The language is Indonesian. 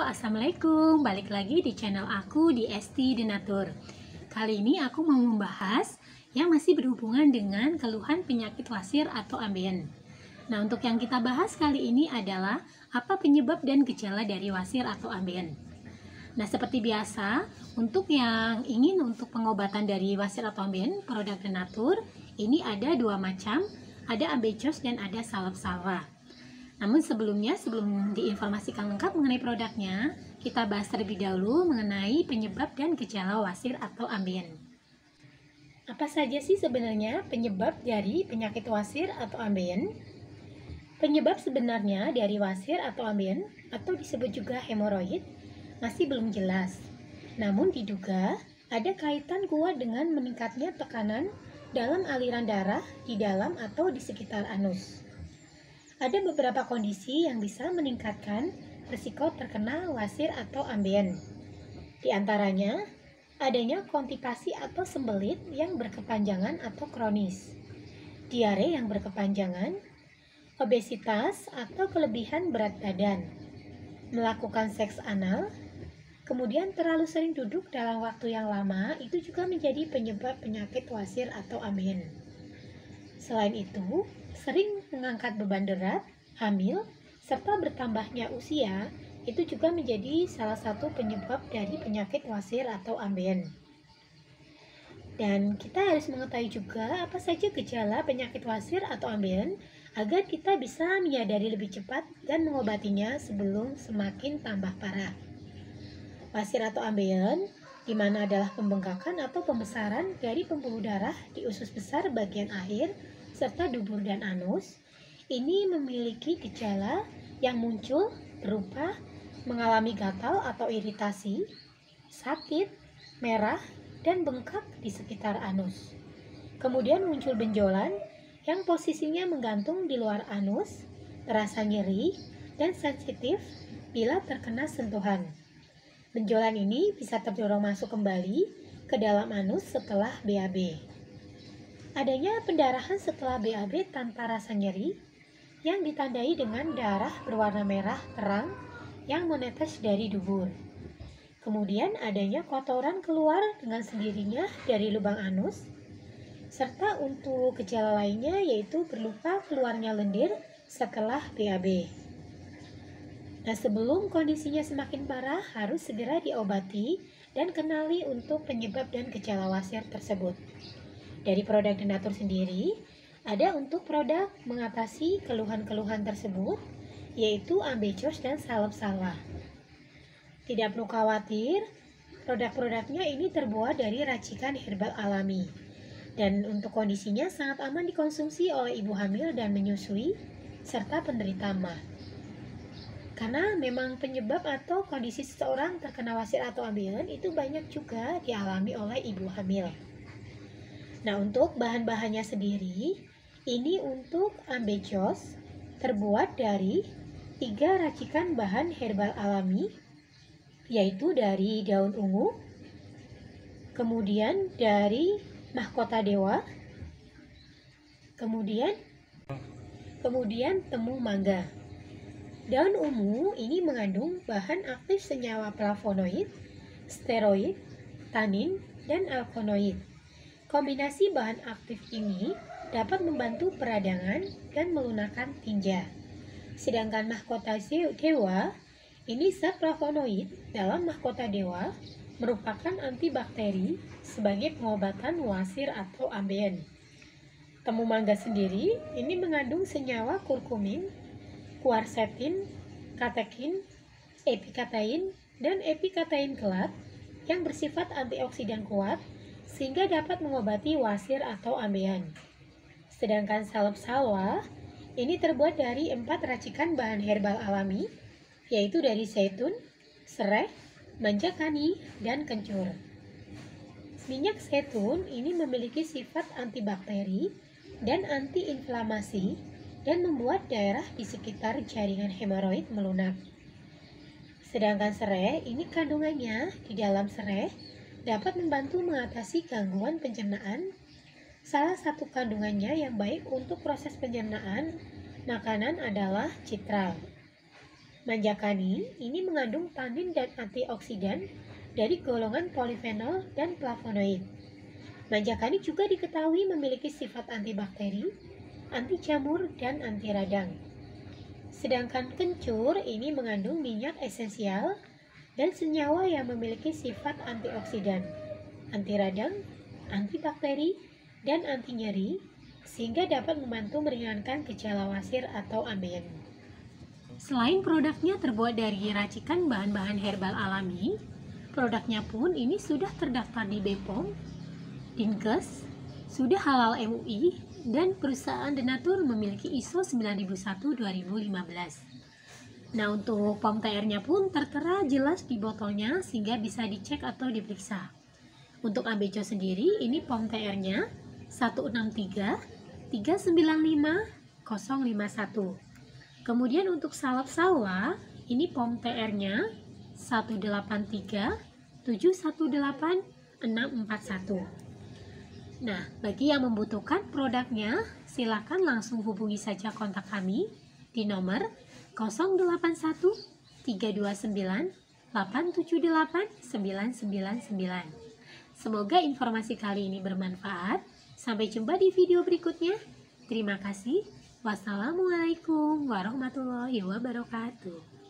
Assalamualaikum. Balik lagi di channel aku di Esti Denatur. Kali ini aku mau membahas yang masih berhubungan dengan keluhan penyakit wasir atau ambeien. Nah, untuk yang kita bahas kali ini adalah apa penyebab dan gejala dari wasir atau ambeien. Nah, seperti biasa, untuk yang ingin untuk pengobatan dari wasir atau ambeien, produk Denatur, ini ada dua macam, ada ambejos dan ada salep-salwa. Namun sebelum diinformasikan lengkap mengenai produknya, kita bahas terlebih dahulu mengenai penyebab dan gejala wasir atau ambeien. Apa saja sih sebenarnya penyebab dari penyakit wasir atau ambeien? Penyebab sebenarnya dari wasir atau ambeien, atau disebut juga hemoroid, masih belum jelas. Namun diduga ada kaitan kuat dengan meningkatnya tekanan dalam aliran darah di dalam atau di sekitar anus. Ada beberapa kondisi yang bisa meningkatkan risiko terkena wasir atau ambeien. Di antaranya, adanya konstipasi atau sembelit yang berkepanjangan atau kronis, diare yang berkepanjangan, obesitas atau kelebihan berat badan, melakukan seks anal, kemudian terlalu sering duduk dalam waktu yang lama itu juga menjadi penyebab penyakit wasir atau ambeien. Selain itu, sering mengangkat beban berat, hamil, serta bertambahnya usia itu juga menjadi salah satu penyebab dari penyakit wasir atau ambeien. Dan kita harus mengetahui juga apa saja gejala penyakit wasir atau ambeien agar kita bisa menyadari lebih cepat dan mengobatinya sebelum semakin tambah parah. Wasir atau ambeien di mana adalah pembengkakan atau pembesaran dari pembuluh darah di usus besar bagian akhir serta dubur dan anus. Ini memiliki gejala yang muncul berupa mengalami gatal atau iritasi, sakit, merah, dan bengkak di sekitar anus. Kemudian muncul benjolan yang posisinya menggantung di luar anus, terasa nyeri, dan sensitif bila terkena sentuhan. Benjolan ini bisa terdorong masuk kembali ke dalam anus setelah BAB. Adanya pendarahan setelah BAB tanpa rasa nyeri yang ditandai dengan darah berwarna merah terang yang menetes dari dubur. Kemudian adanya kotoran keluar dengan sendirinya dari lubang anus, serta untuk gejala lainnya yaitu berupa keluarnya lendir setelah BAB. Nah, sebelum kondisinya semakin parah harus segera diobati dan kenali untuk penyebab dan gejala wasir tersebut. Dari produk Denatur sendiri, ada untuk produk mengatasi keluhan-keluhan tersebut, yaitu ambejos dan salep-salwa. Tidak perlu khawatir, produk-produknya ini terbuat dari racikan herbal alami. Dan untuk kondisinya sangat aman dikonsumsi oleh ibu hamil dan menyusui, serta penderita MAH. Karena memang penyebab atau kondisi seseorang terkena wasir atau ambeien itu banyak juga dialami oleh ibu hamil. Nah, untuk bahan-bahannya sendiri, ini untuk ambejos terbuat dari 3 racikan bahan herbal alami, yaitu dari daun ungu, kemudian dari mahkota dewa, kemudian temu mangga. Daun ungu ini mengandung bahan aktif senyawa flavonoid, steroid, tanin, dan alkaloid. Kombinasi bahan aktif ini dapat membantu peradangan dan melunakkan tinja. Sedangkan mahkota dewa, ini zat flavonoid dalam mahkota dewa merupakan antibakteri sebagai pengobatan wasir atau ambeien. Temu mangga sendiri ini mengandung senyawa kurkumin, quercetin, katekin, epikatein, dan epikatein kelat yang bersifat antioksidan kuat sehingga dapat mengobati wasir atau ambeien. Sedangkan salep-salwa ini terbuat dari 4 racikan bahan herbal alami, yaitu dari zaitun, serai, manjakani, dan kencur. Minyak zaitun ini memiliki sifat antibakteri dan antiinflamasi dan membuat daerah di sekitar jaringan hemoroid melunak. Sedangkan serai ini kandungannya di dalam serai dapat membantu mengatasi gangguan pencernaan. Salah satu kandungannya yang baik untuk proses pencernaan makanan adalah citral. Manjakani ini mengandung tanin dan antioksidan dari golongan polifenol dan flavonoid. Manjakani juga diketahui memiliki sifat antibakteri, anti jamur, dan anti radang. Sedangkan kencur ini mengandung minyak esensial dan senyawa yang memiliki sifat antioksidan, anti radang, antibakteri, dan anti nyeri, sehingga dapat membantu meringankan gejala wasir atau ambeien. Selain produknya terbuat dari racikan bahan-bahan herbal alami, produknya pun ini sudah terdaftar di BPOM, Dinkes, sudah halal MUI, dan perusahaan Denatur memiliki ISO 9001-2015. Nah, untuk POM TR-nya pun tertera jelas di botolnya sehingga bisa dicek atau diperiksa. Untuk Ambeco sendiri, ini POM TR-nya 163395051. Kemudian untuk salep sawa, ini POM TR-nya 183718641. Nah, bagi yang membutuhkan produknya, silakan langsung hubungi saja kontak kami di nomor 081 329 878 999. Semoga informasi kali ini bermanfaat. Sampai jumpa di video berikutnya. Terima kasih. Wassalamualaikum warahmatullahi wabarakatuh.